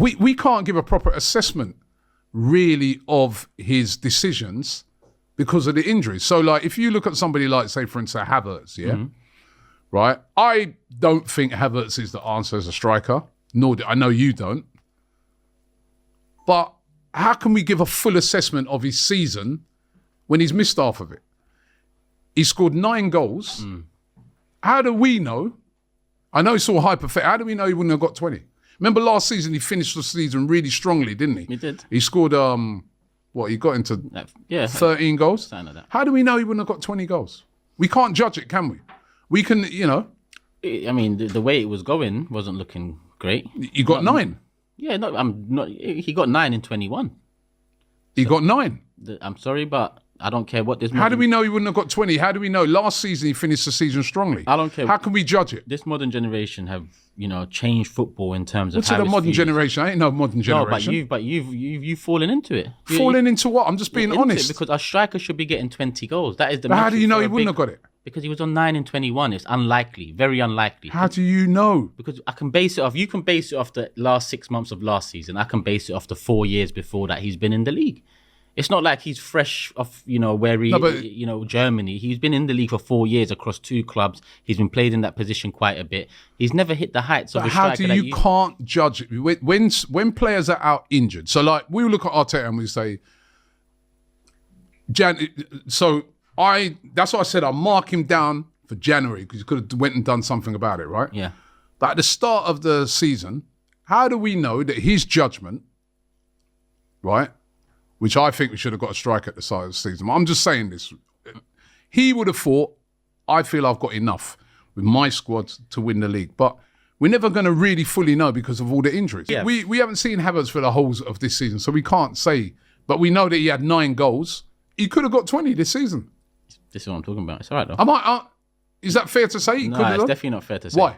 we can't give a proper assessment, really, of his decisions because of the injuries. So, like, if you look at somebody like, say, for instance, Havertz, right? I don't think Havertz is the answer as a striker, nor do I know you don't. But how can we give a full assessment of his season when he's missed half of it? He scored 9 goals. How do we know? I know it's all hypothetical. How do we know he wouldn't have got 20? Remember last season, he finished the season really strongly, didn't he? He did. He scored, he got into 13 goals? Something like that. How do we know he wouldn't have got 20 goals? We can't judge it, can we? We can, I mean, the way it was going wasn't looking great. He got 9. Yeah, no, I'm not. He got 9 in 21. He got 9. I'm sorry, but I don't care what this. How do we know he wouldn't have got 20? How do we know? Last season he finished the season strongly. I don't care. How can we judge it? This modern generation have, changed football in terms of. What's it a modern generation? I ain't no modern generation. No, but you've fallen into it. Fallen into what? I'm just being honest. Because a striker should be getting 20 goals. That is the. But how do you know he wouldn't have got it? Because he was on 9 in 21. It's unlikely, very unlikely. How do you know? Because I can base it off. You can base it off the last 6 months of last season. I can base it off the 4 years before that he's been in the league. It's not like he's fresh off, where he, Germany. He's been in the league for 4 years across 2 clubs. He's been played in that position quite a bit. He's never hit the heights of a striker. How do you can't judge it when players are out injured? So, like, we look at Arteta and we say, that's why I said I mark him down for January because he could have went and done something about it, right? Yeah. But at the start of the season, how do we know that his judgment, right, which I think we should have got a strike at the start of the season. I'm just saying this. He would have thought, I feel I've got enough with my squad to win the league. But we're never going to really fully know because of all the injuries. Yeah. We haven't seen Havertz for the whole of this season, so we can't say. But we know that he had 9 goals. He could have got 20 this season. This is what I'm talking about. It's all right, though. Is that fair to say? No, it's definitely not fair to say. Why?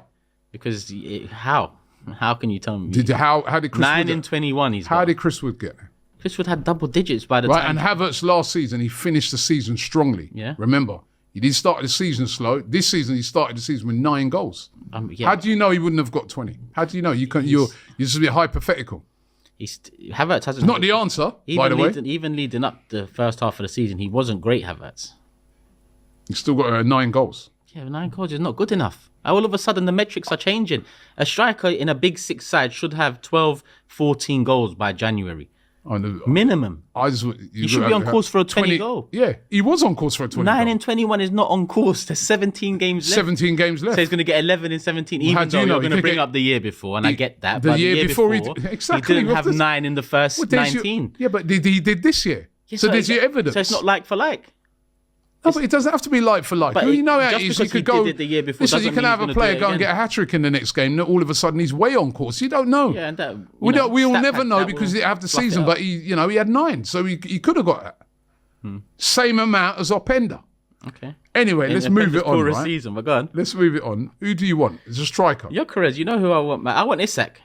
Because how? How can you tell me? How did Chris 9 Wood in 21 he's got. How did Chris Wood get there? Chris Wood had double digits by the right, time. and Havertz last season, he finished the season strongly. Yeah. Remember, he did start the season slow. This season, he started the season with 9 goals. Yeah. How do you know he wouldn't have got 20? How do you know? You're just a bit hypothetical. Havertz hasn't. Not the answer, by the way. Even leading up the first half of the season, he wasn't great, Havertz. He's still got 9 goals. Yeah, 9 goals is not good enough. All of a sudden, the metrics are changing. A striker in a big 6 side should have 12, 14 goals by January. Minimum. You should be on course for a 20 goal. Yeah, he was on course for a 20 9 in 21 is not on course. There's 17 games left. 17 games left. So he's going to get 11 in 17, even though you're going to bring up the year before, and I get that. The year before, he didn't have 9 in the first 19. Yeah, but he did this year. Yeah, so there's your evidence. So it's not like for like. No, but it doesn't have to be like for like. But you know how it is. You could go. Did it the year before, listen, you can have a player go and get a hat-trick in the next game, and all of a sudden he's way on course. You don't know. Yeah, and we will never know because he didn't have the season. But he had 9, so he could have got that. Same amount as Openda. Okay. Anyway, let's move it on. Season, but go on. Let's move it on. Who do you want? It's a striker. You're correct. You know who I want, man. I want Isak.